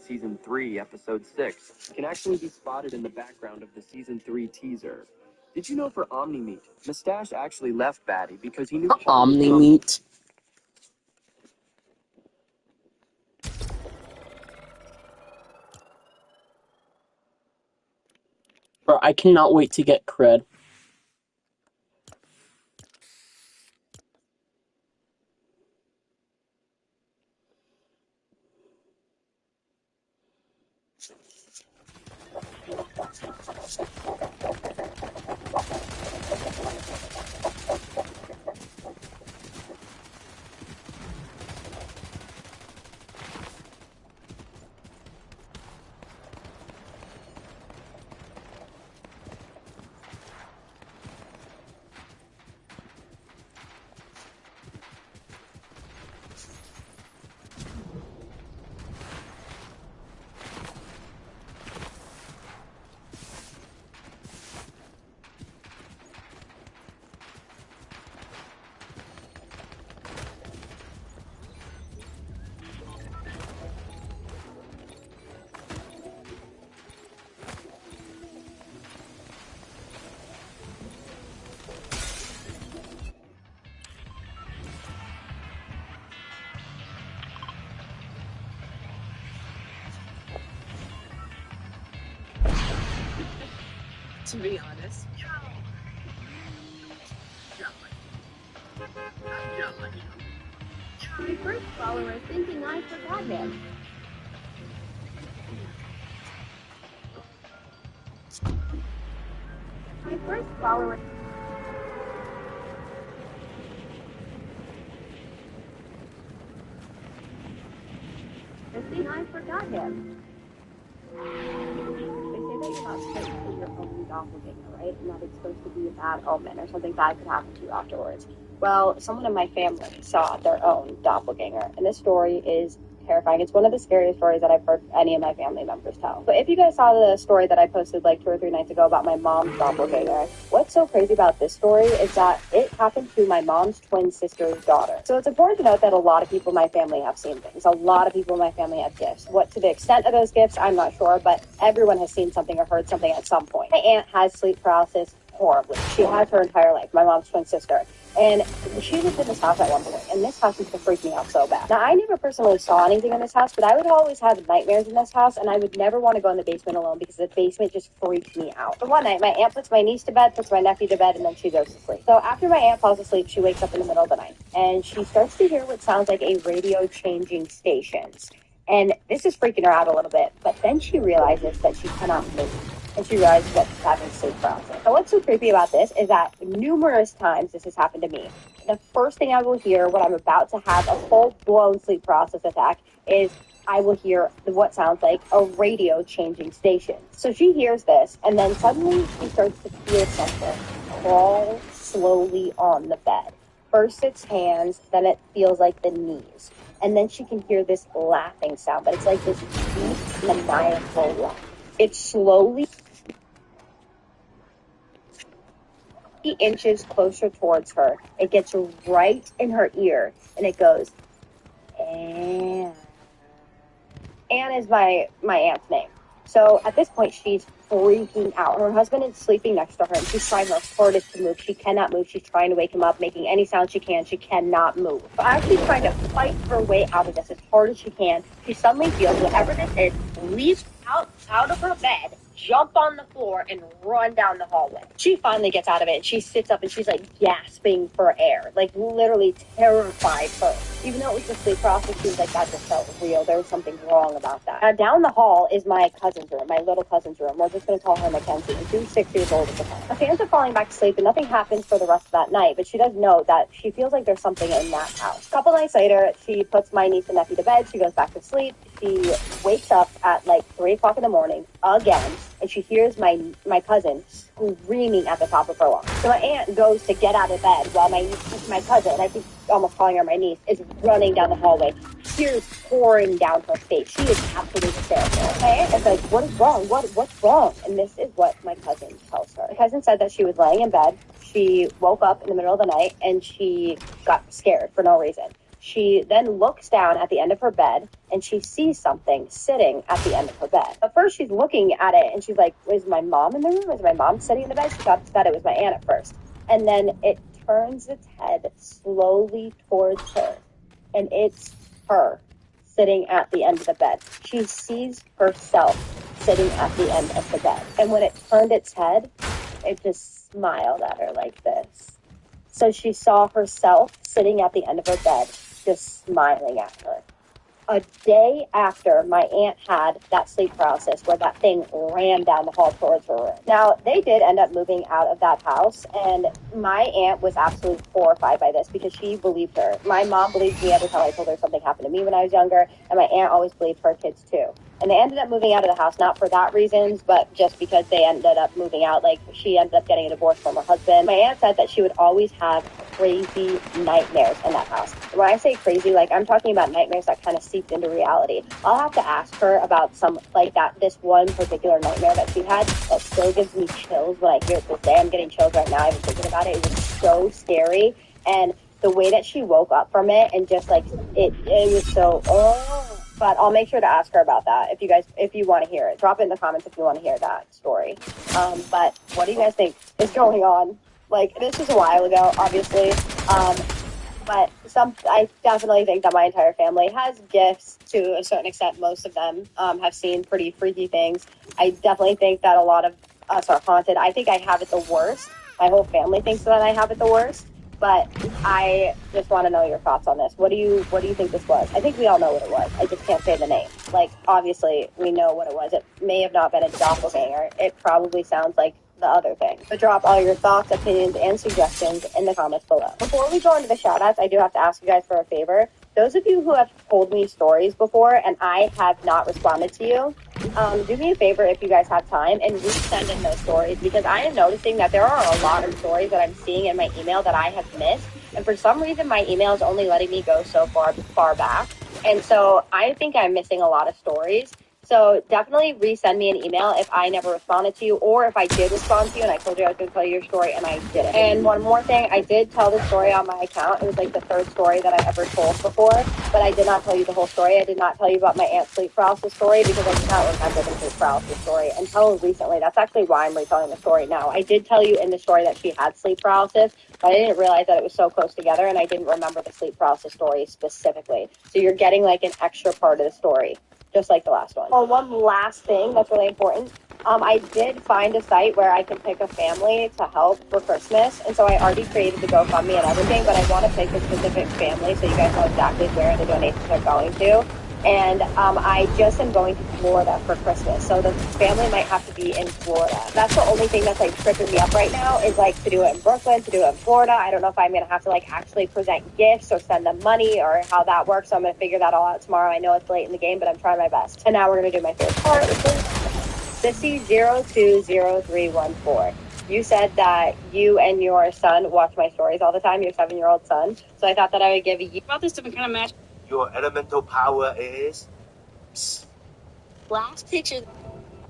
Season 3, Episode 6 can actually be spotted in the background of the Season 3 teaser. Did you know for Omni-Meat, Mustache actually left Batty because he knew Omni-Meat? Bro, I cannot wait to get cred. To be honest. My first follower thinking I forgot him. My first follower. Thinking I forgot him. They say that you're not supposed to be your own doppelganger, right? And that it's supposed to be a bad omen or something bad could happen to you afterwards. Well, someone in my family saw their own doppelganger, and this story is terrifying. It's one of the scariest stories that I've heard any of my family members tell. But if you guys saw the story that I posted like 2 or 3 nights ago about my mom's doppelganger, what's so crazy about this story is that it happened to my mom's twin sister's daughter. So it's important to note that a lot of people in my family have seen things. A lot of people in my family have gifts. What to the extent of those gifts, I'm not sure, but everyone has seen something or heard something at some point. My aunt has sleep paralysis horribly. She has her entire life, my mom's twin sister. And she lived in this house at one point, and this house used to freak me out so bad. Now, I never personally saw anything in this house, but I would always have nightmares in this house, and I would never want to go in the basement alone because the basement just freaked me out. So one night, my aunt puts my niece to bed, puts my nephew to bed, and then she goes to sleep. So after my aunt falls asleep, she wakes up in the middle of the night, and she starts to hear what sounds like a radio changing stations. And this is freaking her out a little bit, but then she realizes that she cannot move. And she realizes that she's having sleep paralysis. So what's so creepy about this is that numerous times this has happened to me. The first thing I will hear when I'm about to have a full-blown sleep paralysis attack is I will hear what sounds like a radio changing station. So she hears this, and then suddenly she starts to feel something crawl slowly on the bed. First it's hands, then it feels like the knees. And then she can hear this laughing sound, but it's like this deep, maniacal laugh. It slowly inches closer towards her. It gets right in her ear, and it goes, Anne. Anne is my aunt's name. So at this point, she's freaking out. Her husband is sleeping next to her, and she's trying her hardest to move. She cannot move. She's trying to wake him up, making any sound she can. She cannot move. But as she's trying to fight her way out of this as hard as she can, she suddenly feels whatever this is leap out of her bed, jump on the floor, and run down the hallway. She finally gets out of it, and she sits up, and she's like gasping for air, like literally terrified first. Even though it was just sleep paralysis, she was like, that just felt real. There was something wrong about that. Now, down the hall is my cousin's room, my little cousin's room. We're just going to call her Mackenzie, and she's 6 years old at the time. Now, she ends up falling back to sleep, and nothing happens for the rest of that night, but she does know that she feels like there's something in that house. A couple nights later, she puts my niece and nephew to bed. She goes back to sleep. She wakes up at like 3 o'clock in the morning again, and she hears my cousin screaming at the top of her lungs. So my aunt goes to get out of bed while my cousin, I think almost calling her my niece, is running down the hallway, tears pouring down her face. She is absolutely hysterical. Okay, it's like, what is wrong? What's wrong? And this is what my cousin tells her. My cousin said that she was laying in bed. She woke up in the middle of the night, and she got scared for no reason. She then looks down at the end of her bed and she sees something sitting at the end of her bed. At first, she's looking at it and she's like, is my mom in the room? Is my mom sitting in the bed? She thought that it was my aunt at first. And then it turns its head slowly towards her, and it's her sitting at the end of the bed. She sees herself sitting at the end of the bed. And when it turned its head, it just smiled at her like this. So she saw herself sitting at the end of her bed, just smiling at her. A day after my aunt had that sleep paralysis where that thing ran down the hall towards her room. Now, they did end up moving out of that house, and my aunt was absolutely horrified by this because she believed her. My mom believed me every time I told her something happened to me when I was younger, and my aunt always believed her kids too. And they ended up moving out of the house, not for that reasons, but just because they ended up moving out. Like, she ended up getting a divorce from her husband. My aunt said that she would always have crazy nightmares in that house. When I say crazy, like, I'm talking about nightmares that kind of seeped into reality. I'll have to ask her about some, like, that, this one particular nightmare that she had that still gives me chills when I hear it this day. I'm getting chills right now even thinking about it. It was so scary. And the way that she woke up from it and just, like, it was so, but I'll make sure to ask her about that if you want to hear it. Drop it in the comments if you want to hear that story. But what do you guys think is going on? Like, this was a while ago, obviously. But I definitely think that my entire family has gifts to a certain extent. Most of them have seen pretty freaky things. I definitely think that a lot of us are haunted. I think I have it the worst. My whole family thinks that I have it the worst. But I just want to know your thoughts on this. What do you think this was? I think we all know what it was. I just can't say the name. Like, obviously, we know what it was. It may have not been a doppelganger. It probably sounds like the other thing. But drop all your thoughts, opinions, and suggestions in the comments below. Before we go into the shout-outs, I do have to ask you guys for a favor. Those of you who have told me stories before and I have not responded to you, do me a favor if you guys have time and resend in those stories, because I am noticing that there are a lot of stories that I'm seeing in my email that I have missed. And for some reason, my email is only letting me go so far back. And so I think I'm missing a lot of stories. So definitely resend me an email if I never responded to you, or if I did respond to you and I told you I was going to tell you your story and I didn't. And one more thing, I did tell the story on my account. It was like the third story that I ever told before, but I did not tell you the whole story. I did not tell you about my aunt's sleep paralysis story because I did not remember the sleep paralysis story until recently. That's actually why I'm retelling the story now. I did tell you in the story that she had sleep paralysis, but I didn't realize that it was so close together and I didn't remember the sleep paralysis story specifically. So you're getting like an extra part of the story, just like the last one. Oh, one last thing that's really important. I did find a site where I can pick a family to help for Christmas, and so I already created the GoFundMe and everything, but I want to pick a specific family so you guys know exactly where the donations are going to. And I just am going to Florida for Christmas, so the family might have to be in Florida. That's the only thing that's like tripping me up right now, is like to do it in Brooklyn, to do it in Florida. I don't know if I'm gonna have to like actually present gifts or send them money or how that works. So I'm gonna figure that all out tomorrow. I know it's late in the game, but I'm trying my best. And now we're gonna do my favorite part, which is Sissy020314. You said that you and your son watch my stories all the time, your 7-year-old son. So I thought that I would give you About this different kind of match. Your elemental power is... Last picture.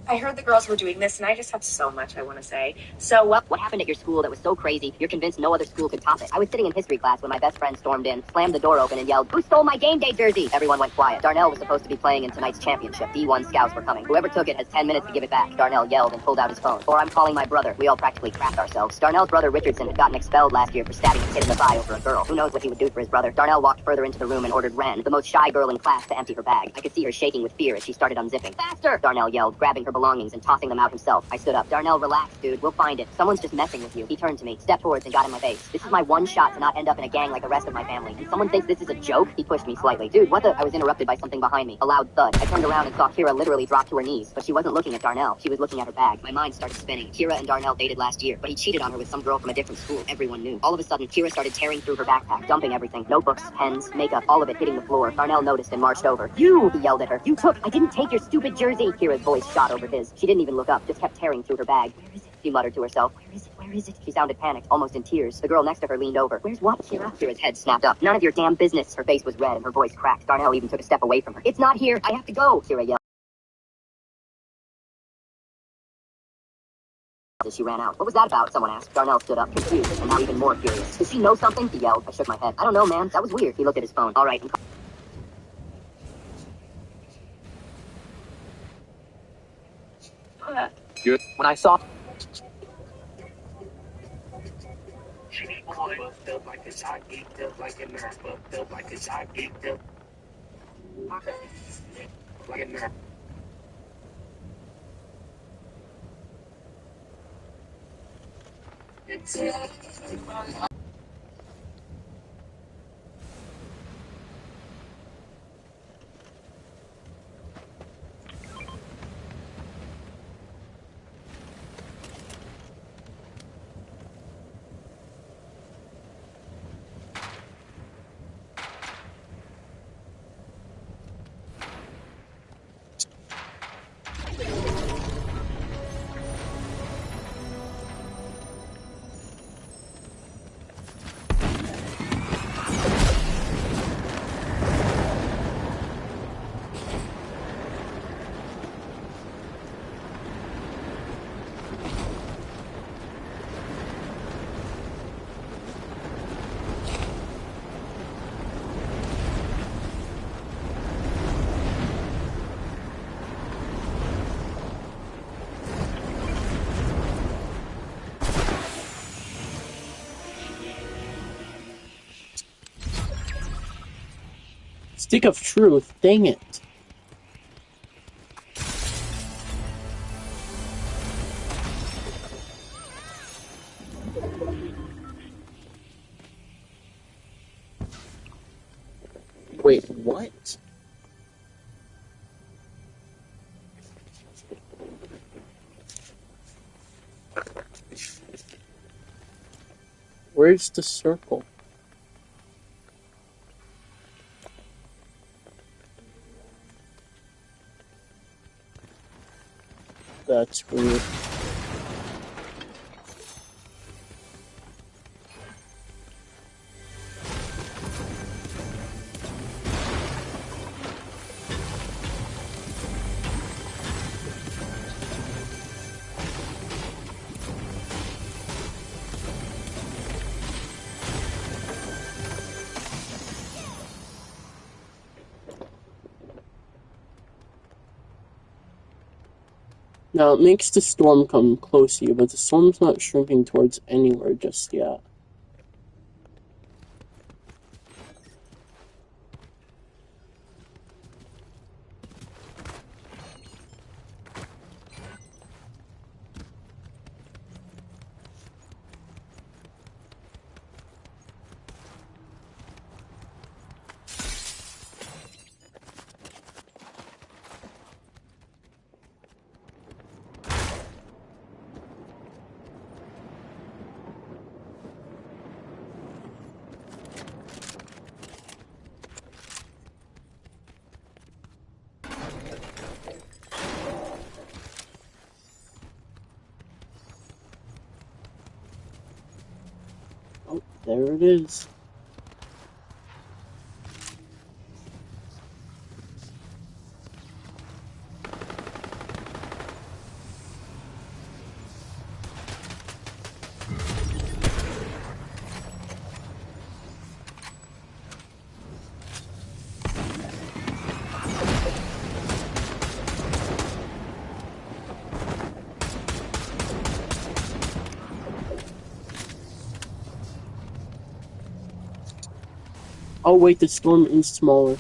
I heard the girls were doing this, and I just have so much I want to say. So, what happened at your school that was so crazy, you're convinced no other school could top it? I was sitting in history class when my best friend stormed in, slammed the door open, and yelled, "Who stole my game day jersey?" Everyone went quiet. Darnell was supposed to be playing in tonight's championship. D1 scouts were coming. Whoever took it has 10 minutes to give it back. Darnell yelled and pulled out his phone. Or I'm calling my brother. We all practically crapped ourselves. Darnell's brother Richardson had gotten expelled last year for stabbing a kid in the thigh over a girl. Who knows what he would do for his brother? Darnell walked further into the room and ordered Ren, the most shy girl in class, to empty her bag. I could see her shaking with fear as she started unzipping. "Faster!" Darnell yelled, grabbing her belongings and tossing them out himself. I stood up. "Darnell, relax, dude. We'll find it. Someone's just messing with you." He turned to me, stepped towards, and got in my face. "This is my one shot to not end up in a gang like the rest of my family. And someone thinks this is a joke?" He pushed me slightly. "Dude, what the?" I was interrupted by something behind me. A loud thud. I turned around and saw Kira literally drop to her knees, but she wasn't looking at Darnell. She was looking at her bag. My mind started spinning. Kira and Darnell dated last year, but he cheated on her with some girl from a different school. Everyone knew. All of a sudden, Kira started tearing through her backpack, dumping everything. Notebooks, pens, makeup, all of it hitting the floor. Darnell noticed and marched over. "You!" he yelled at her. "You took! I didn't take your stupid jersey!" Kira's voice shot over his. She didn't even look up, just kept tearing through her bag. "Where is it?" she muttered to herself. "Where is it? Where is it?" She sounded panicked, almost in tears. The girl next to her leaned over. "Where's what, Kira?" Kira's head snapped up. "None of your damn business." Her face was red and her voice cracked. Darnell even took a step away from her. "It's not here. I have to go," Kira yelled. as she ran out. What was that about? Someone asked. Darnell stood up, confused, and now even more curious. Does she know something? He yelled. I shook my head. I don't know, man. That was weird. He looked at his phone. All right. Good. When I saw felt like a shot, geeked up like a nerd, felt like a shot, geeked up like a nerd. Stick of truth, dang it. Wait, what? Where's the circle? That's weird. Now, it makes the storm come close to you, but the storm's not shrinking towards anywhere just yet. Oh, there it is. Oh wait, the storm is smaller.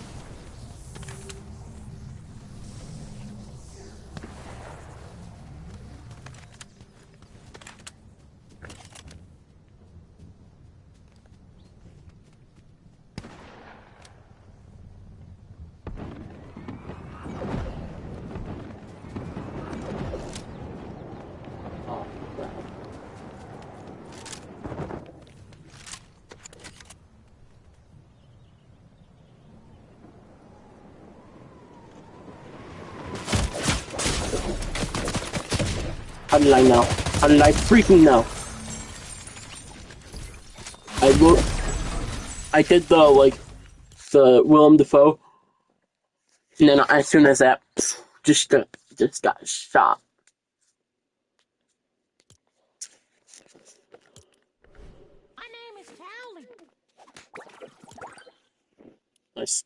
Oh, crap. How did I know? How did I freaking know? I did the Willem Dafoe, and then as soon as that, just got shot. Nice.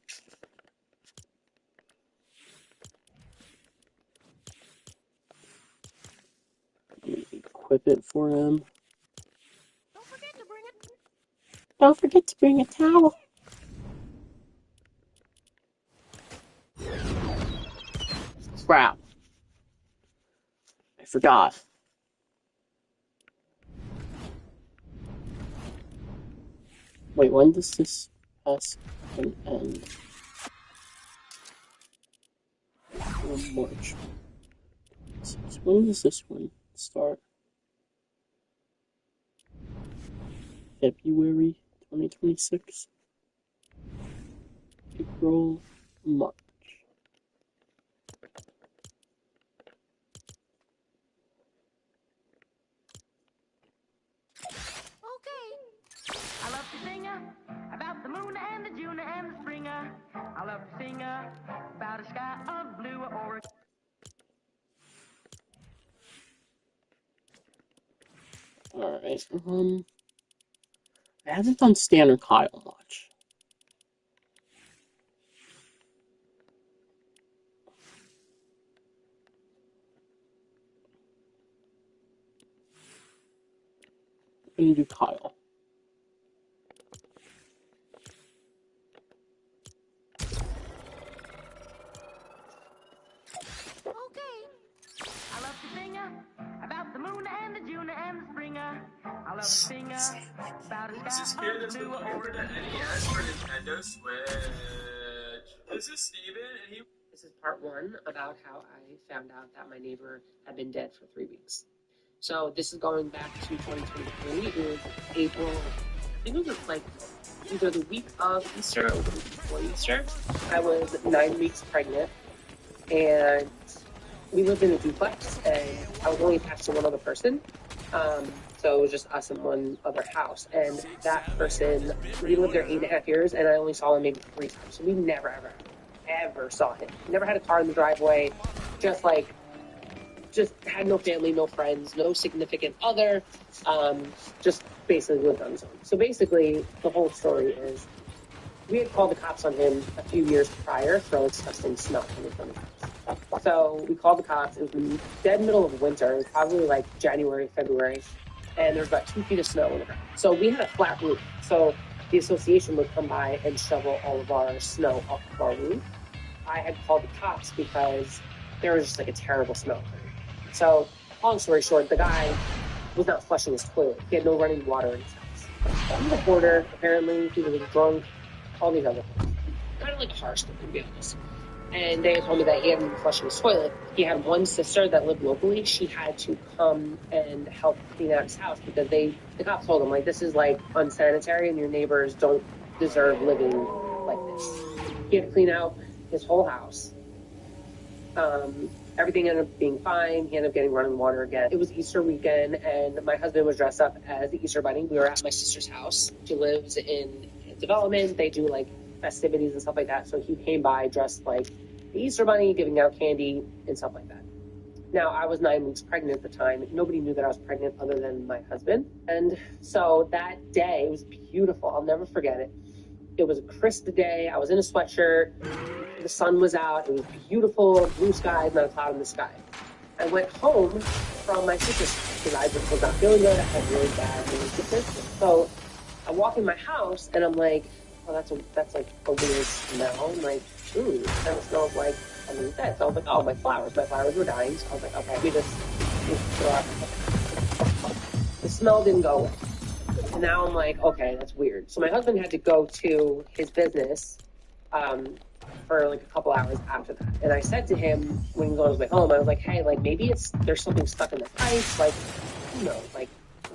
Equip it for him. Don't forget to bring a towel. Crap. I forgot. Wait, when does this pass end? March. When does this one start? February 2026? April, March. I love to sing about the moon and the June and the spring. I love to sing about a sky of blue or Alright, I haven't done Stan or Kyle much. I'm gonna do Kyle. I love to sing about the moon and the June and the spring. I love to sing about a sky of blue or the NES for Nintendo Switch. This is Steven, and he. This is part one about how I found out that my neighbor had been dead for 3 weeks. So this is going back to 2023. It was April, I think it was like either the week of Easter or the week before Easter. I was 9 weeks pregnant, and we lived in a duplex, and I was only attached to one other person. So it was just us in one other house. And that person, we lived there 8.5 years, and I only saw him maybe 3 times. So we never, ever saw him. Never had a car in the driveway. Just had no family, no friends, no significant other. Just basically lived on his own. So basically, the whole story is we had called the cops on him a few years prior for disgusting smell coming from his house. So we called the cops. It was in the dead middle of winter. It was probably like January, February. And there was about 2 feet of snow in the ground. So we had a flat roof. So the association would come by and shovel all of our snow off of our roof. I had called the cops because there was just like a terrible smell. So, long story short, the guy was not flushing his toilet. He had no running water in his house. He was a hoarder, apparently. He was drunk, all these other things. Kind of like harsh, to be honest. And they told me that he hadn't been flushing his toilet. He had one sister that lived locally. She had to come and help clean out his house because the cops told him, like, this is like unsanitary and your neighbors don't deserve living like this. He had to clean out his whole house. Everything ended up being fine. He ended up getting running water again. It was Easter weekend, and my husband was dressed up as the Easter Bunny. We were at my sister's house. She lives in development. They do like festivities and stuff like that. So he came by dressed like the Easter Bunny, giving out candy and stuff like that. Now, I was 9 weeks pregnant at the time. Nobody knew that I was pregnant other than my husband. And so that day, it was beautiful. I'll never forget it. It was a crisp day. I was in a sweatshirt. The sun was out. It was beautiful, blue skies, not a cloud in the sky. I went home from my sister's house because I just was not feeling good. I had really bad sickness. So I walk in my house and I'm like, oh, that's like a weird smell. I'm like, ooh, it kind of smells like something's dead. So I was like, oh, my flowers were dying. So I was like, okay, let me just throw out. The smell didn't go away. And now I'm like, okay, that's weird. So my husband had to go to his business for like a couple hours after that. And I said to him when he was on his way home, I was like, hey, like maybe there's something stuck in the pipes. Like, who knows? Like,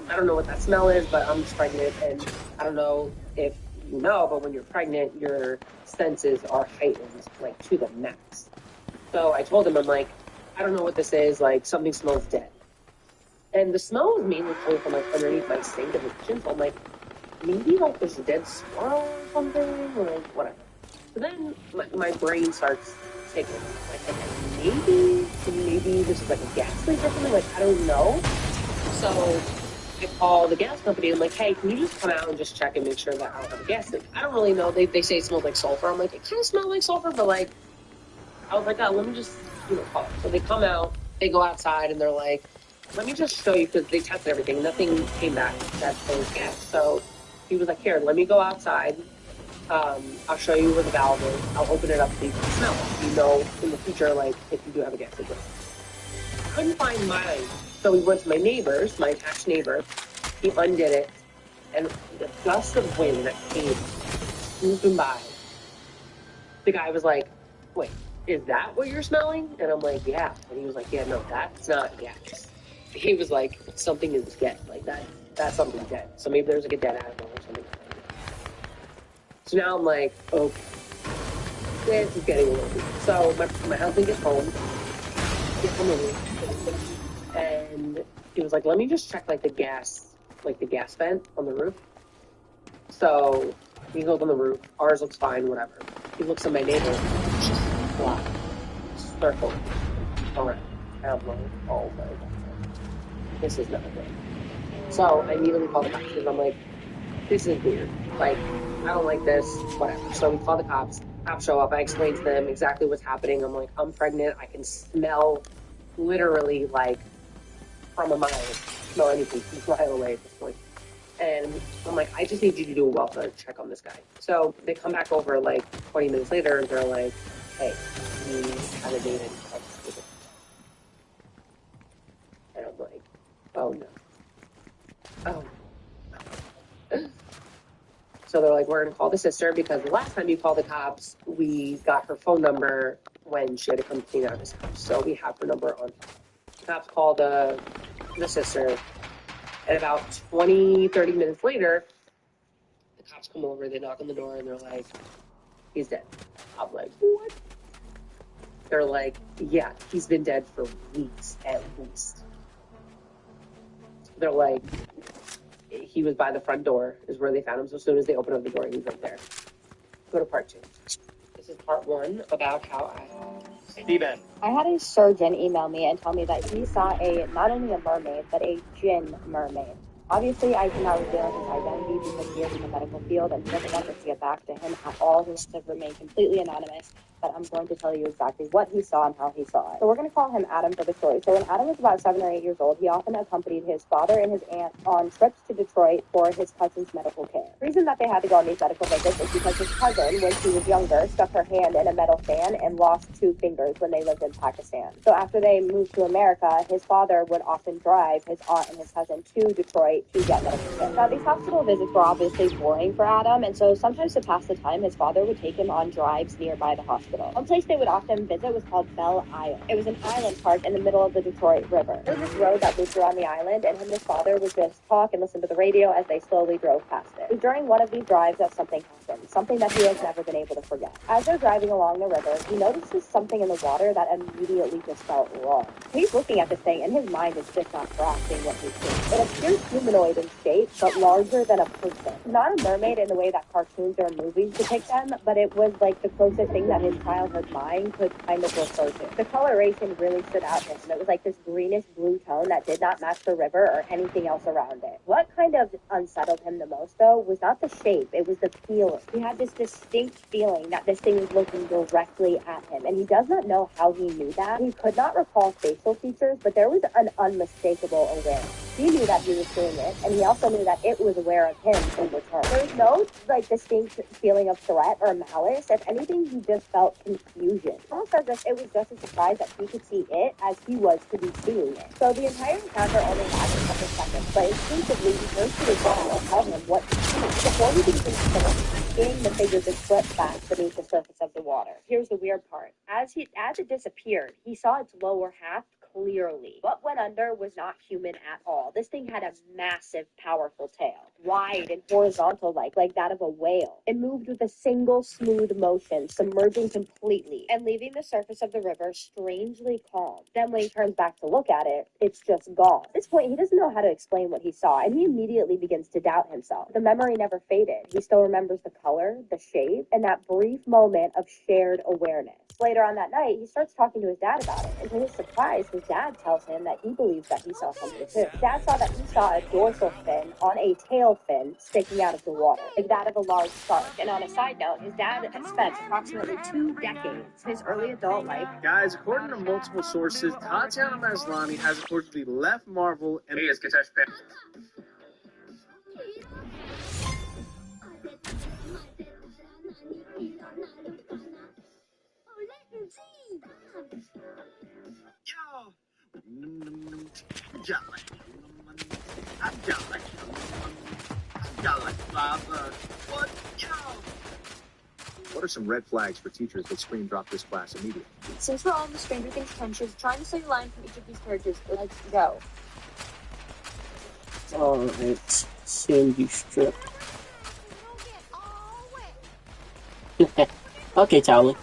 I don't know what that smell is, but I'm just pregnant. And I don't know if you know, but when you're pregnant, your senses are heightened like to the max. So I told him, I'm like, I don't know what this is. Like something smells dead. And the smell was mainly coming from like underneath my sink in the kitchen. So I'm like, maybe like there's a dead squirrel or something, or like whatever. So then my brain starts ticking. Like, maybe this is like a gas leak or something. Like, I don't know. So I call the gas company. I'm like, hey, can you just come out and just check and make sure that I don't have a gas leak? I don't really know. They say it smells like sulfur. I'm like, it kind of smells like sulfur, but like, I was like, oh, let me just, call. So they come out, they go outside, and they're like, let me just show you, because they tested everything. Nothing came back that there was gas. So he was like, here, let me go outside. I'll show you where the valve is. I'll open it up so you can smell it. In the future, like, if you do have a gas leak. Couldn't find mine. So we went to my neighbor's, my attached neighbor. He undid it, and the gust of wind that came swooping by, the guy was like, wait, is that what you're smelling? And I'm like, yeah. And he was like, yeah, no, that's not gas. He was like, something is dead. Like, that's something dead. So maybe there's like a dead animal or something. So now I'm like, okay, this is getting a little weird. So my husband gets home, and he was like, let me just check like the gas vent on the roof. So he goes on the roof. Ours looks fine, whatever. He looks at my neighbor. It's just black. Circle around. And I'm like, oh my God. This is not good. So I immediately call the cops because I'm like, this is weird. Like, I don't like this, whatever. So we call the cops. Cops show up. I explain to them exactly what's happening. I'm like, I'm pregnant. I can smell literally like from a mile. Smell anything from a mile away at this point. And I'm like, I just need you to do a welfare check on this guy. So they come back over like 20 minutes later and they're like, hey, we haven't made any contact with him. And I'm like, oh no. Oh no. So they're like, we're going to call the sister because the last time you called the cops, we got her phone number when she had to come clean out his house. So we have her number on file. The cops call the sister. And about 20, 30 minutes later, the cops come over, they knock on the door, and they're like, he's dead. I'm like, what? They're like, yeah, he's been dead for weeks at least. They're like, he was by the front door, is where they found him. So as soon as they opened up the door, he was right there. Go to part 2. This is part 1 about how Steven. I had a surgeon email me and tell me that he saw not only a mermaid, but a gin mermaid. Obviously, I cannot reveal his identity because he is in the medical field and he doesn't want this to get back to him at all. He wants to remain completely anonymous, but I'm going to tell you exactly what he saw and how he saw it. So we're going to call him Adam for the story. So when Adam was about 7 or 8 years old, he often accompanied his father and his aunt on trips to Detroit for his cousin's medical care. The reason that they had to go on these medical visits is because his cousin, when she was younger, stuck her hand in a metal fan and lost 2 fingers when they lived in Pakistan. So after they moved to America, his father would often drive his aunt and his cousin to Detroit to get medical care. Now, these hospital visits were obviously boring for Adam, and so sometimes to pass the time, his father would take him on drives nearby the hospital. One place they would often visit was called Belle Isle. It was an island park in the middle of the Detroit River. There was this road that looped around the island, and him and his father would just talk and listen to the radio as they slowly drove past it. It was during one of these drives that something happened, something that he has never been able to forget. As they're driving along the river, he notices something in the water that immediately just felt wrong. He's looking at this thing, and his mind is just not grasping what he's seeing. It appears humanoid in shape, but larger than a person. Not a mermaid in the way that cartoons or movies depict them, but it was like the closest thing that his childhood mind could kind of refer to. The coloration really stood out to him. It was like this greenish blue tone that did not match the river or anything else around it. What kind of unsettled him the most, though, was not the shape, it was the feeling. He had this distinct feeling that this thing was looking directly at him, and he does not know how he knew that. He could not recall facial features, but there was an unmistakable awareness. He knew that he was seeing it, and he also knew that it was aware of him in return. There was no distinct feeling of threat or malice. If anything, he just felt confusion. Almost as if it was just a surprise that he could see it as he was to be seeing it. So the entire encounter only lasted a couple seconds, but instinctively he turns to his dad and tells him what to see. Before he can even finish, seeing the figure just slip back beneath the surface of the water. Here's the weird part. As it disappeared, he saw its lower half clearly. What went under was not human at all. This thing had a massive, powerful tail, wide and horizontal like that of a whale. It moved with a single smooth motion, submerging completely and leaving the surface of the river strangely calm. Then when he turns back to look at it, it's just gone. At this point, he doesn't know how to explain what he saw, and he immediately begins to doubt himself. The memory never faded. He still remembers the color, the shape, and that brief moment of shared awareness. Later on that night, he starts talking to his dad about it, and to his surprise, his Dad tells him that he believes that he saw something too. Dad saw that he saw a dorsal fin on a tail fin sticking out of the water, like that of a large shark. And on a side note, his dad had spent approximately 2 decades, his early adult life. Guys, according to multiple sources, Tatiana Maslany has reportedly left Marvel and is What are some red flags for teachers that scream drop this class immediately? Since we're on the Stranger Things trenches, trying to say a line from each of these characters. Let's go. Alright, Sandy Strip. Okay, Towley.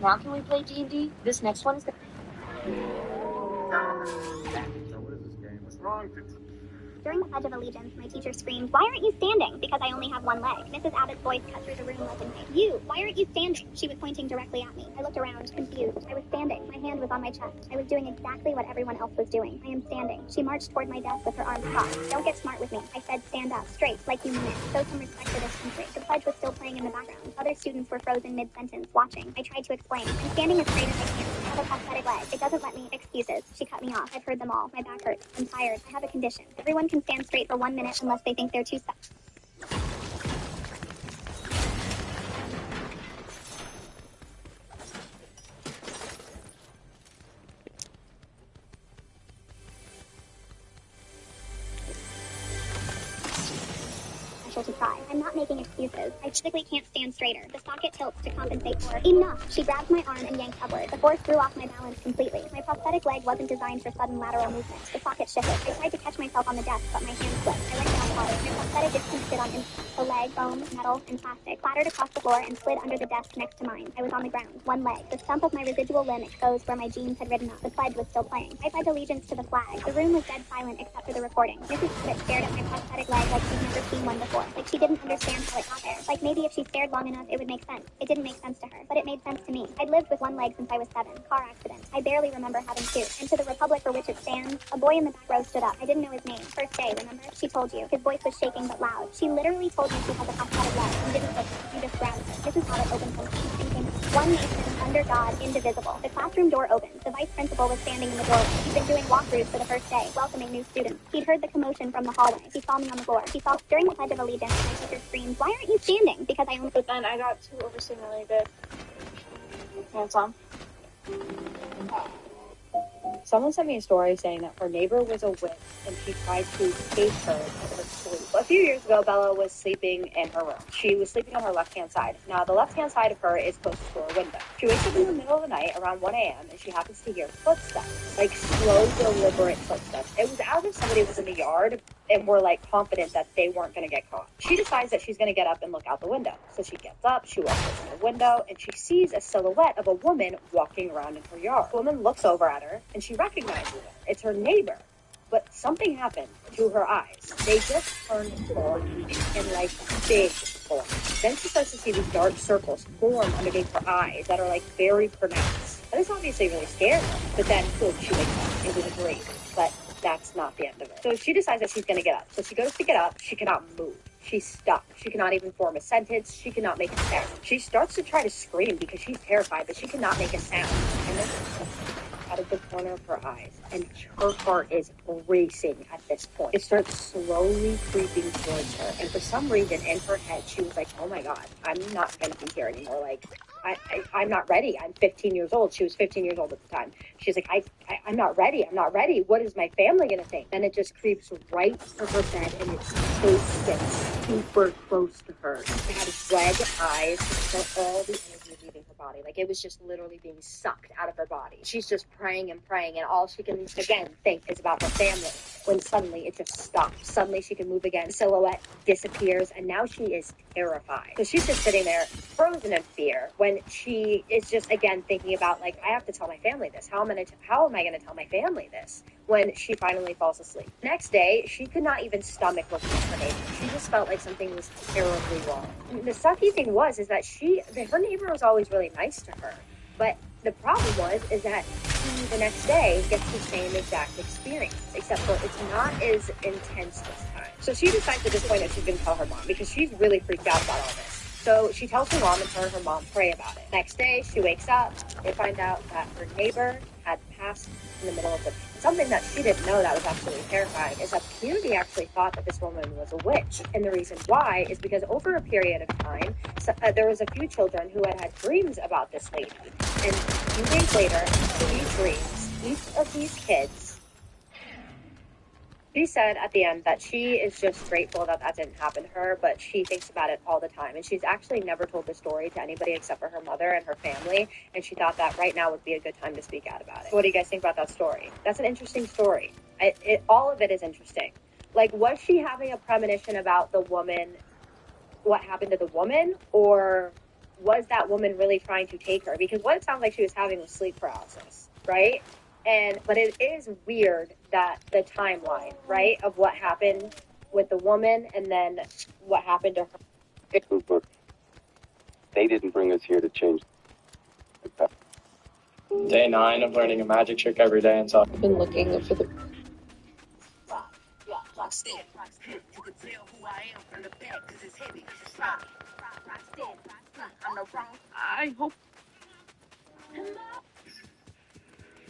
Now can we play D&D? This next one is gonna... What is this game? What's wrong? During the Pledge of Allegiance, my teacher screamed, "Why aren't you standing?" Because I only have one leg. Mrs. Abbott's voice cut through the room like a knife. "You, why aren't you standing?" She was pointing directly at me. I looked around, confused. I was standing. My hand was on my chest. I was doing exactly what everyone else was doing. I am standing. She marched toward my desk with her arms crossed. "Don't get smart with me." I said, "Stand up, straight, like you mean it. Show some respect for this country." The pledge was still playing in the background. Other students were frozen mid-sentence, watching. I tried to explain. "I'm standing as straight as I can. I have a prosthetic leg. It doesn't let me..." Excuses. She cut me off. I've heard them all. My back hurts. I'm tired. I have a condition. Everyone can stand straight for 1 minute unless they think they're too stuck. To cry. I'm not making excuses. I physically can't stand straighter. The socket tilts to compensate for... Enough! She grabbed my arm and yanked upward. The force threw off my balance completely. My prosthetic leg wasn't designed for sudden lateral movement. The socket shifted. I tried to catch myself on the desk, but my hand slipped. I let down hard. My prosthetic disconnected on instant. The leg, bone, metal, and plastic clattered across the floor and slid under the desk next to mine. I was on the ground. One leg. The stump of my residual limb exposed where my jeans had ridden up. The pledge was still playing. I pledged allegiance to the flag. The room was dead silent except for the recording. Mrs. Schmidt stared at my prosthetic leg like she'd never seen one before. Like she didn't understand how it got there. Like maybe if she stared long enough, it would make sense. It didn't make sense to her, but it made sense to me. I'd lived with one leg since I was 7. Car accident. I barely remember having 2. And to the republic for which it stands, a boy in the back row stood up. I didn't know his name. First day, remember? She told you. His voice was shaking but loud. She literally told me she has a prosthetic leg. You didn't listen. You just grabbed her. Mrs. Abbott opened her mouth and came out. One nation, under God, indivisible. The classroom door opened. The vice principal was standing in the doorway. He'd been doing walkthroughs for the first day, welcoming new students. He'd heard the commotion from the hallway. He saw me on the floor. He saw during the Pledge of Allegiance, my teacher screamed, "Why aren't you standing?" Because I only... But then I got too overstimulated. Hands-on. Someone sent me a story saying that her neighbor was a witch and she tried to take her in her sleep. A few years ago, Bella was sleeping in her room. She was sleeping on her left-hand side. Now, the left-hand side of her is closest to her window. She wakes up in the middle of the night around 1 a.m. and she happens to hear footsteps, like slow, deliberate footsteps. It was as if somebody was in the yard and were like confident that they weren't going to get caught. She decides that she's going to get up and look out the window. So she gets up, she walks to the window, and she sees a silhouette of a woman walking around in her yard. The woman looks over at her and she recognizes her. It's her neighbor. But something happened to her eyes. They just turned black and like big black. Then she starts to see these dark circles form underneath her eyes that are like very pronounced. And this obviously really scared her. But then, boom, she wakes up. It was a dream. But that's not the end of it. So she decides that she's going to get up. So she goes to get up. She cannot move. She's stuck. She cannot even form a sentence. She cannot make a sound. She starts to try to scream because she's terrified, but she cannot make a sound. And then of the corner of her eyes, and her heart is racing at this point. It starts slowly creeping towards her, and for some reason in her head, she was like, oh my God, I'm not going to be here anymore. Like, I'm not ready. I'm 15 years old. She was 15 years old at the time. She's like, I'm not ready. I'm not ready. What is my family going to think? Then it just creeps right to her bed, and its face gets super close to her. It had red eyes, so all the energy leaving her body. Like, it was just literally being sucked out of her body. She's just praying and praying, and all she can, again, think is about her family. When suddenly it just stops. Suddenly she can move again. The silhouette disappears, and now she is terrified. So she's just sitting there frozen in fear when she is just, again, thinking about, like, I have to tell my family this. How am I going to tell my family this? When she finally falls asleep. Next day, she could not even stomach looking at her neighbor. She just felt like something was terribly wrong. And the sucky thing was, is that her neighbor was always really nice to her. But the problem is that she, the next day, gets the same exact experience, except for it's not as intense this time. So she decides at this point that she's going to tell her mom, because she's really freaked out about all this. So she tells her mom, and her and her mom pray about it. Next day, she wakes up. They find out that her neighbor had passed in the middle of the... Something that she didn't know that was absolutely terrifying is that the community actually thought that this woman was a witch. And the reason why is because over a period of time, there was a few children who had dreams about this lady. And a few days later, these dreams, each of these kids... She said at the end that she is just grateful that that didn't happen to her, but she thinks about it all the time. And she's actually never told the story to anybody except for her mother and her family. And she thought that right now would be a good time to speak out about it. What do you guys think about that story? That's an interesting story. All of it is interesting. Like, was she having a premonition about the woman, what happened to the woman? Or was that woman really trying to take her? Because what it sounds like she was having was sleep paralysis, right? But it is weird that the timeline, right, of what happened with the woman and then what happened to her. They didn't bring us here to change. Day 9 of learning a magic trick every day until I've been looking for the... I hope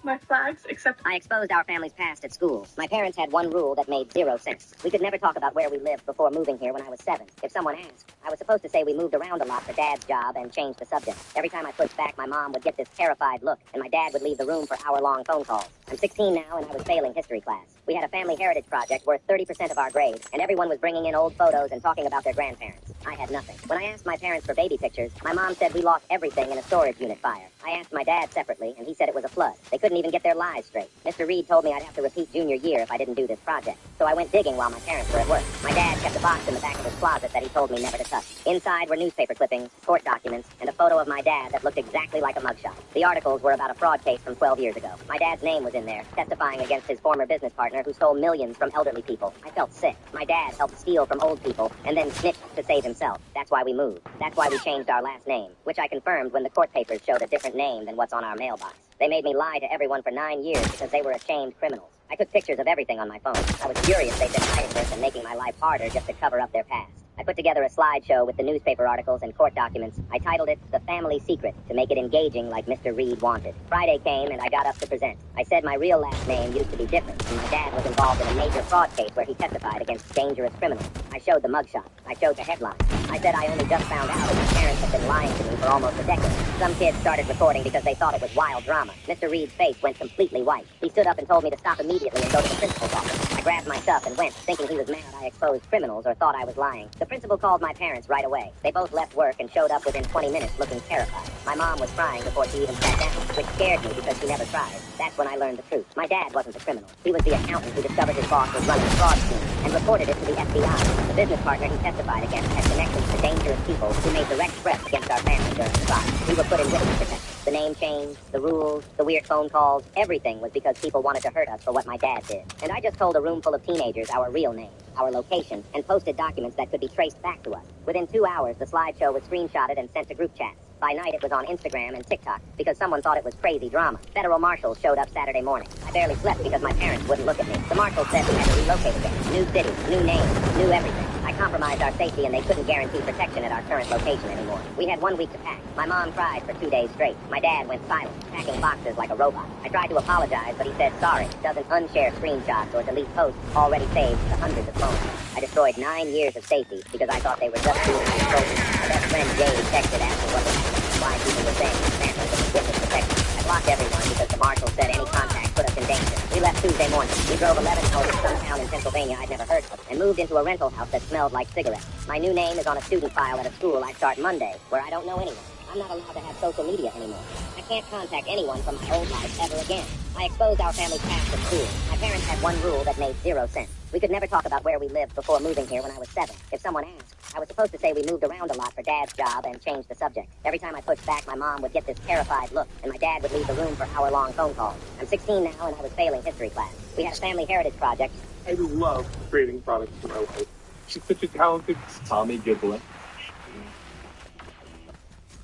my flags, except I exposed our family's past at school. My parents had one rule that made 0 sense. We could never talk about where we lived before moving here when I was 7. If someone asked, I was supposed to say we moved around a lot for Dad's job and change the subject. Every time I pushed back, my mom would get this terrified look, and my dad would leave the room for hour-long phone calls. I'm 16 now, and I was failing history class. We had a family heritage project worth 30% of our grade, and everyone was bringing in old photos and talking about their grandparents. I had nothing. When I asked my parents for baby pictures, my mom said we lost everything in a storage unit fire. I asked my dad separately, and he said it was a flood. They couldn't even get their lives straight. Mr. Reed told me I'd have to repeat junior year if I didn't do this project. So I went digging while my parents were at work. My dad kept a box in the back of his closet that he told me never to touch. Inside were newspaper clippings, court documents, and a photo of my dad that looked exactly like a mugshot. The articles were about a fraud case from 12 years ago. My dad's name was in there, testifying against his former business partner who stole millions from elderly people. I felt sick. My dad helped steal from old people and then snitched to save himself. That's why we moved. That's why we changed our last name, which I confirmed when the court papers showed a different name than what's on our mailbox. They made me lie to everyone for 9 years because they were ashamed criminals. I took pictures of everything on my phone. I was furious they'd been hiding this and making my life harder just to cover up their past. I put together a slideshow with the newspaper articles and court documents. I titled it The Family Secret to make it engaging like Mr. Reed wanted. Friday came and I got up to present. I said my real last name used to be different, and my dad was involved in a major fraud case where he testified against dangerous criminals. I showed the mugshot. I showed the headline. I said I only just found out that my parents had been lying to me for almost a decade. Some kids started recording because they thought it was wild drama. Mr. Reed's face went completely white. He stood up and told me to stop immediately and go to the principal's office. I grabbed my stuff and went, thinking he was mad I exposed criminals or thought I was lying. The principal called my parents right away. They both left work and showed up within 20 minutes looking terrified. My mom was crying before she even sat down, which scared me because she never cried. That's when I learned the truth. My dad wasn't the criminal. He was the accountant who discovered his boss was running a fraud scheme and reported it to the FBI. The business partner he testified against had connections to dangerous people who made direct threats against our family during the trial. We were put in witness protection. The name change, the rules, the weird phone calls, everything was because people wanted to hurt us for what my dad did. And I just told a room full of teenagers our real name, our location, and posted documents that could be traced back to us. Within 2 hours, the slideshow was screenshotted and sent to group chats. By night, it was on Instagram and TikTok because someone thought it was crazy drama. Federal marshals showed up Saturday morning. I barely slept because my parents wouldn't look at me. The marshals said we had to relocate again. New city, new name, new everything. I I compromised our safety and they couldn't guarantee protection at our current location anymore. We had 1 week to pack. My mom cried for 2 days straight. My dad went silent, packing boxes like a robot. I tried to apologize, but he said sorry. Doesn't unshare screenshots or delete posts already saved to hundreds of phones. I destroyed 9 years of safety because I thought they were just doing it for focus. My best friend Jay texted asking what was happening, why people were saying his family was witness protection. I blocked everyone because the marshal said any contact put us in danger. We left Tuesday morning. We drove 11 hours to some town in Pennsylvania I'd never heard of and moved into a rental house that smelled like cigarettes. My new name is on a student file at a school I start Monday, where I don't know anyone. I'm not allowed to have social media anymore. I can't contact anyone from my old life ever again. I exposed our family's past at school. My parents had one rule that made 0 sense. We could never talk about where we lived before moving here when I was 7. If someone asked, I was supposed to say we moved around a lot for Dad's job and change the subject. Every time I pushed back, my mom would get this terrified look, and my dad would leave the room for hour-long phone calls. I'm 16 now, and I was failing history class. We had a family heritage project. I love creating products for my wife. She's such a talented Tommy Gibbler.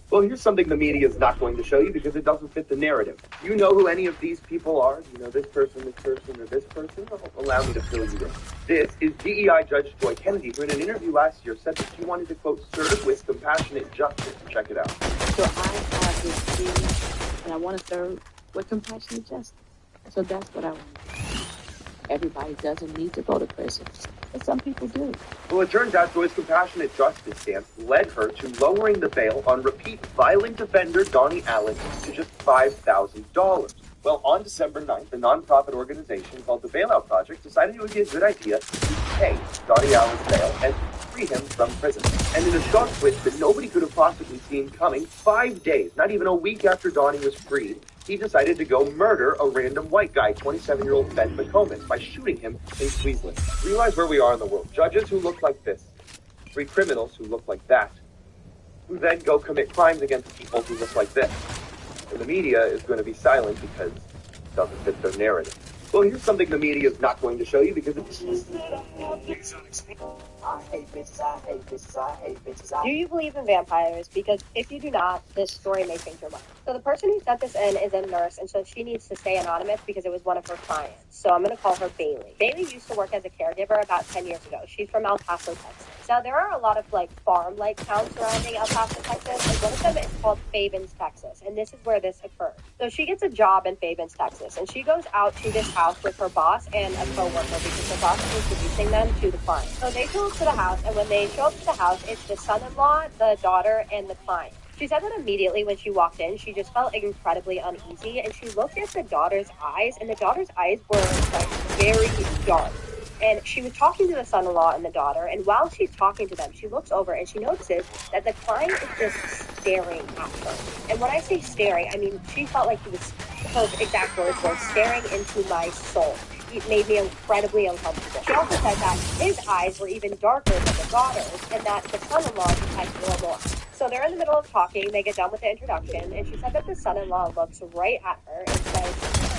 Well, here's something the media is not going to show you because it doesn't fit the narrative. You know who any of these people are? You know this person, or this person? Well, allow me to fill you in. This is DEI Judge Joy Kennedy, who in an interview last year said that she wanted to, quote, serve with compassionate justice. Check it out. So I have this feeling, and I want to serve with compassionate justice. So that's what I want to do. Everybody doesn't need to go to prison, but some people do. Well, it turns out Joy's compassionate justice stance led her to lowering the bail on repeat violent offender Donnie Allen to just $5,000. Well, on December 9th, a nonprofit organization called the Bailout Project decided it would be a good idea to pay Donnie Allen's bail and free him from prison. And in a shock twist that nobody could have possibly seen coming, 5 days, not even a week after Donnie was freed, he decided to go murder a random white guy, 27-year-old Ben McComas, by shooting him in Cleveland. Realize where we are in the world. Judges who look like this, 3 criminals who look like that, who then go commit crimes against people who look like this. And the media is going to be silent because it doesn't fit their narrative. Well, here's something the media is not going to show you because it's I hate bitches, I hate bitches, I hate bitches. Do you believe in vampires? Because if you do not, this story may change your mind. So the person who sent this in is a nurse, and so she needs to stay anonymous because it was one of her clients. So I'm going to call her Bailey. Bailey used to work as a caregiver about 10 years ago. She's from El Paso, Texas. Now, there are a lot of, farm-like towns surrounding El Paso, Texas, and one of them is called Fabens, Texas, and this is where this occurred. So she gets a job in Fabens, Texas, and she goes out to this house with her boss and a coworker because her boss is introducing them to the client. So they show up to the house, and when they show up to the house, it's the son-in-law, the daughter, and the client. She said that immediately when she walked in, she just felt incredibly uneasy, and she looked at the daughter's eyes, and the daughter's eyes were, very dark. And she was talking to the son-in-law and the daughter, and while she's talking to them, she looks over and she notices that the client is just staring at her. And when I say staring, I mean she felt like he was, her exact words were, staring into my soul. It made me incredibly uncomfortable. She also said that his eyes were even darker than the daughter's, and that the son-in-law just had normal eyes. So they're in the middle of talking, they get done with the introduction, and she said that the son-in-law looks right at her and says,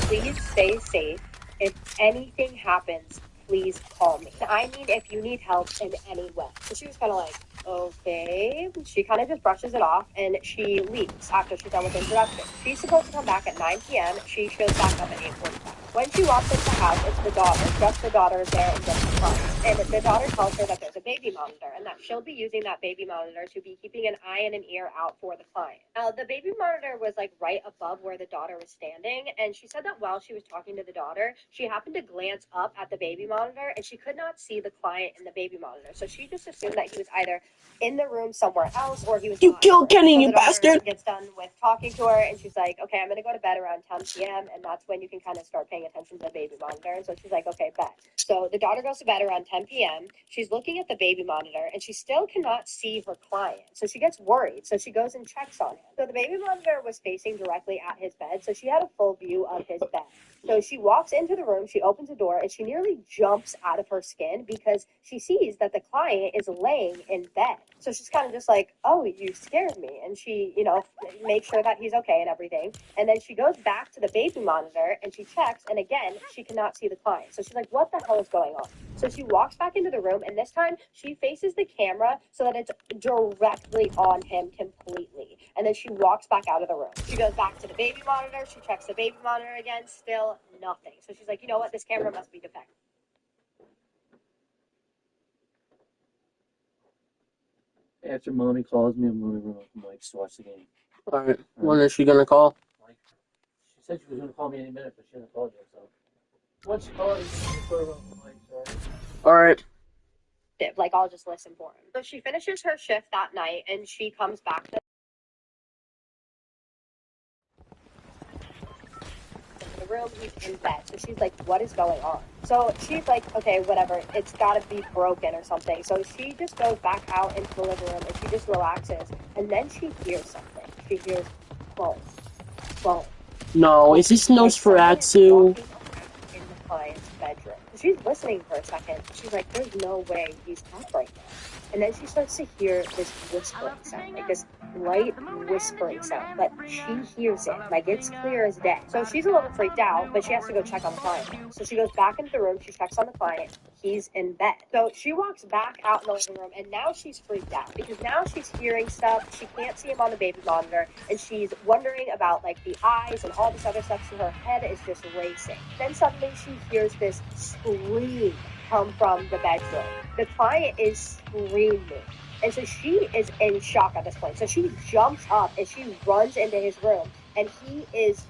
"Please stay safe. If anything happens, please call me. I mean, if you need help in any way." So she was kind of like, okay. She kind of just brushes it off, and she leaves after she's done with the introduction. She's supposed to come back at 9 p.m. She shows back up at 8:45. When she walks into the house, it's the daughter. Just the daughter is there and just the son. And the daughter tells her that there's a baby monitor and that she'll be using that baby monitor to be keeping an eye and an ear out for the client. Now, the baby monitor was right above where the daughter was standing, and she said that while she was talking to the daughter, she happened to glance up at the baby monitor and she could not see the client in the baby monitor. So she just assumed that he was either in the room somewhere else or he was You not killed Kenny, so you the daughter bastard! gets done with talking to her, and she's like, okay, I'm going to go to bed around 10 p.m., and that's when you can kind of start paying attention to the baby monitor. And so she's like, okay, bet. So the daughter goes to bed around 10 p.m. She's looking at the baby monitor, and she still cannot see her client. So she gets worried. So she goes and checks on him. So the baby monitor was facing directly at his bed, so she had a full view of his bed. So she walks into the room, she opens the door, and she nearly jumps out of her skin because she sees that the client is laying in bed. So she's kind of just like, oh, you scared me. And she, makes sure that he's okay and everything. And then she goes back to the baby monitor and she checks, and again, she cannot see the client. So she's like, what the hell is going on? So she walks back into the room, and this time she faces the camera so that it's directly on him completely. And then she walks back out of the room. She goes back to the baby monitor. She checks the baby monitor again. Still nothing. So she's like, you know what? This camera must be defective. After mommy calls me, I'm going to run with Mike to watch the game. Alright. When is she gonna call? She said she was going to call me any minute, but she hasn't called yet. So once she calls, I'm going to run with Mike. Alright. Like, I'll just listen for him. So she finishes her shift that night, and she comes back to the room. He's in bed. So she's like, what is going on? So she's like, okay, whatever. It's got to be broken or something. So she just goes back out into the living room, and she just relaxes. And then she hears something. She hears boom, boom. No, is this Nosferatu? In the client's bedroom. She's listening for a second. She's like, there's no way he's up right now. And then she starts to hear this whispering sound, like this light whispering sound, but she hears it, like it's clear as day. So she's a little freaked out, but she has to go check on the client now. So she goes back into the room, she checks on the client, he's in bed. So she walks back out in the living room, and now she's freaked out, because now she's hearing stuff, she can't see him on the baby monitor, and she's wondering about like the eyes and all this other stuff, so her head is just racing. Then suddenly she hears this scream come from the bedroom. The client is screaming. And so she is in shock at this point. So she jumps up and she runs into his room, and he is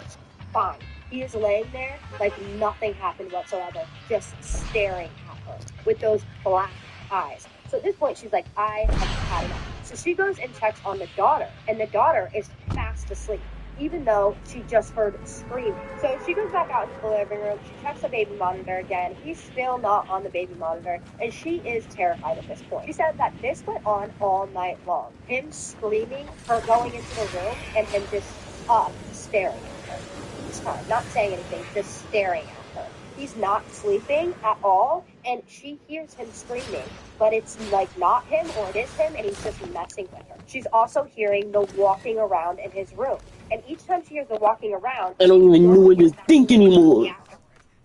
fine. He is laying there like nothing happened whatsoever, just staring at her with those black eyes. So at this point, she's like, I have had enough. So she goes and checks on the daughter, and the daughter is fast asleep, even though she just heard screaming. So she goes back out into the living room, she checks the baby monitor again, he's still not on the baby monitor, and she is terrified at this point. She said that this went on all night long. Him screaming, her going into the room, and him just up staring at her. Each time, not saying anything, just staring at her. He's not sleeping at all, and she hears him screaming, but it's like not him, or it is him, and he's just messing with her. She's also hearing the walking around in his room, and each time she hears the walking around, I don't even know what to think anymore.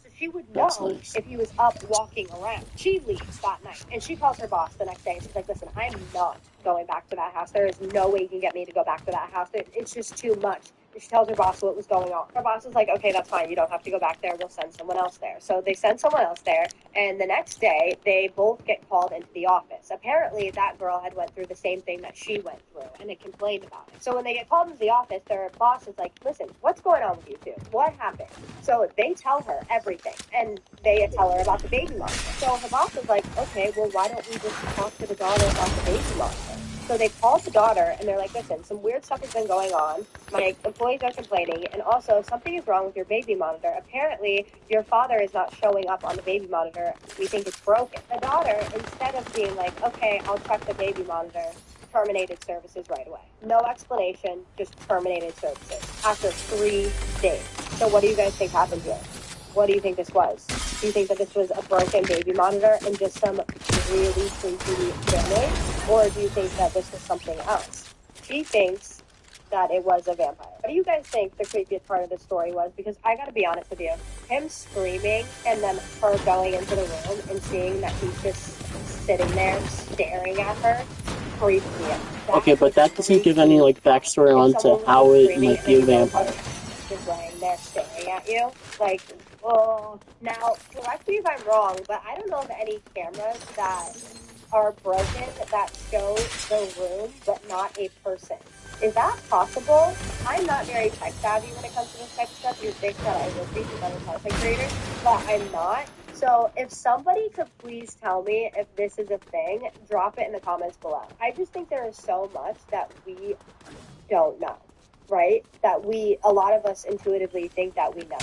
so she would know if he was up walking around. She leaves that night, and she calls her boss the next day, and she's like, listen, I'm not going back to that house. There is no way you can get me to go back to that house. It's just too much. And she tells her boss what was going on. Her boss is like, okay, that's fine. You don't have to go back there. We'll send someone else there. So they send someone else there, and the next day, they both get called into the office. Apparently, that girl had went through the same thing that she went through, and had complained about it. So when they get called into the office, their boss is like, listen, what's going on with you two? What happened? So they tell her everything, and they tell her about the baby monitor. So her boss is like, okay, well, why don't we just talk to the daughter about the baby monitor? So they call the daughter, and they're like, listen, some weird stuff has been going on. My employees are complaining, and also something is wrong with your baby monitor. Apparently, your father is not showing up on the baby monitor. We think it's broken. The daughter, instead of being like, okay, I'll check the baby monitor, terminated services right away. No explanation, just terminated services after 3 days. So what do you guys think happened here? What do you think this was? Do you think that this was a broken baby monitor and just some really creepy damage? Or do you think that this was something else? She thinks that it was a vampire. What do you guys think the creepiest part of the story was? Because I gotta be honest with you, him screaming and then her going into the room and seeing that he's just sitting there staring at her freaked me out. Okay, but that doesn't give any like backstory onto how it might be a vampire. Just laying there staring at you, like, oh. Now, correct me if I'm wrong, but I don't know of any cameras that are broken that show the room but not a person. Is that possible? I'm not very tech savvy when it comes to this type of stuff. You'd think that I would be because I'm a content creator, but I'm not. So if somebody could please tell me if this is a thing, drop it in the comments below. I just think there is so much that we don't know, right? That a lot of us intuitively think that we know,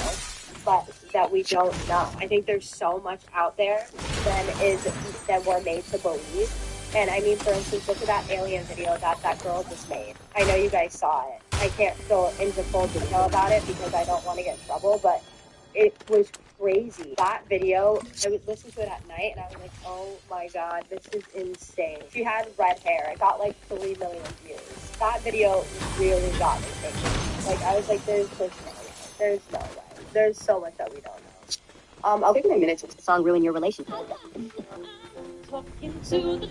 but that we don't know. I think there's so much out there that we're made to believe. And I mean, for instance, look at that alien video that girl just made. I know you guys saw it. I can't go into full detail about it because I don't want to get in trouble, but it was crazy. That video, I would listen to it at night and I was like, oh my god, this is insane. She had red hair. It got like 3 million views. That video really got me thinking. Like, I was like, there's no way. There's no way. There's so much that we don't know. I'll take a minute to song ruin your relationship. Talking to the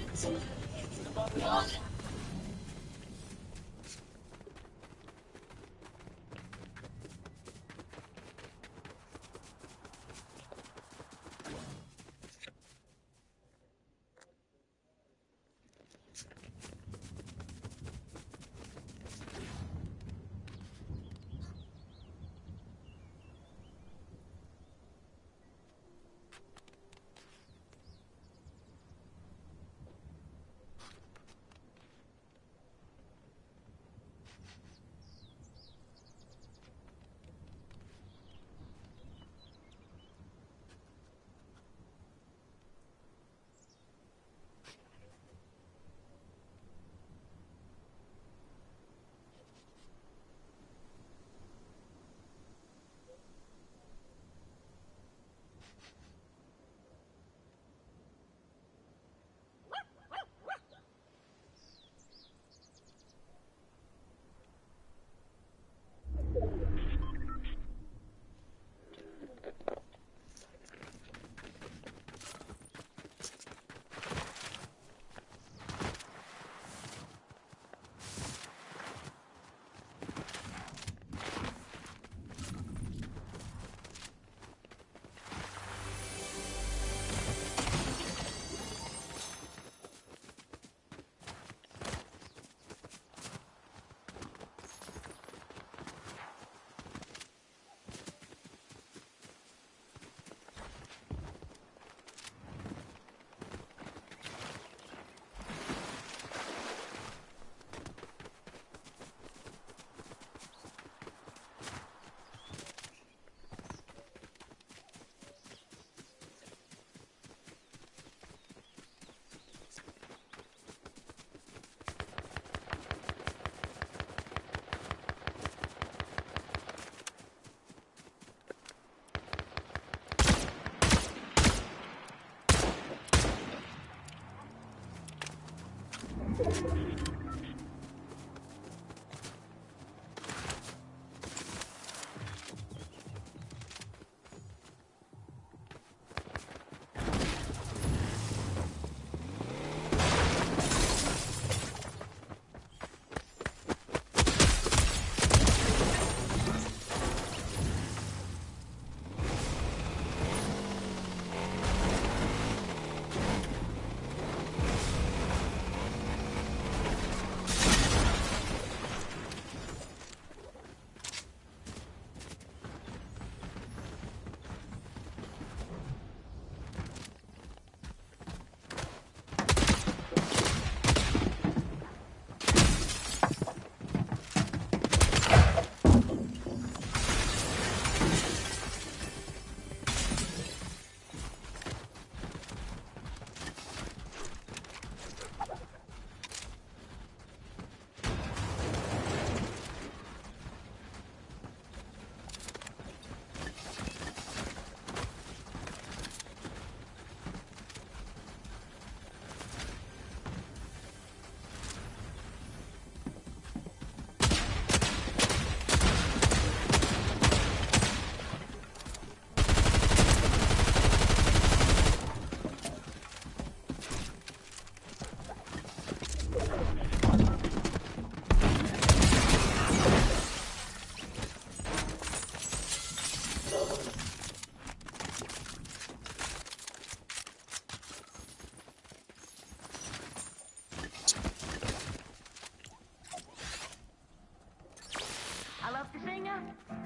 love to sing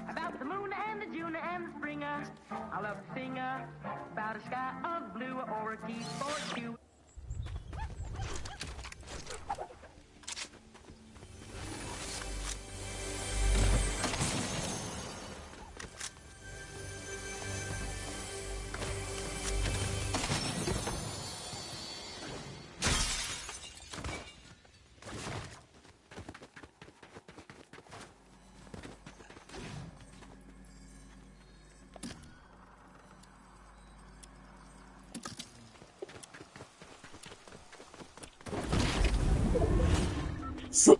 about the moon and the June and the spring. I love to sing about a sky of blue or a keyboard cue. So,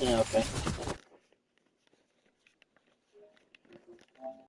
yeah, okay.